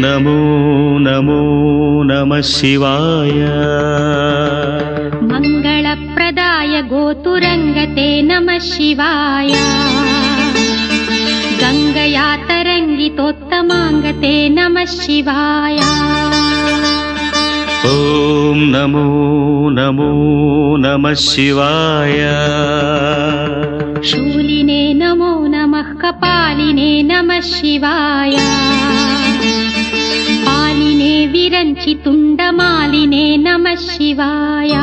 नमो नमो नमः शिवाय मङ्गलप्रदाय गोतुरङ्गते नमः शिवाय गङ्गया तरङ्गितोत्तमाङ्गते नमः शिवाय ॐ नमो नमो नमः शिवाय शूलिने नमो नमः कपालिने नमः शिवाय पालिने विरञ्चि तुण्डमालिने नमः शिवाय।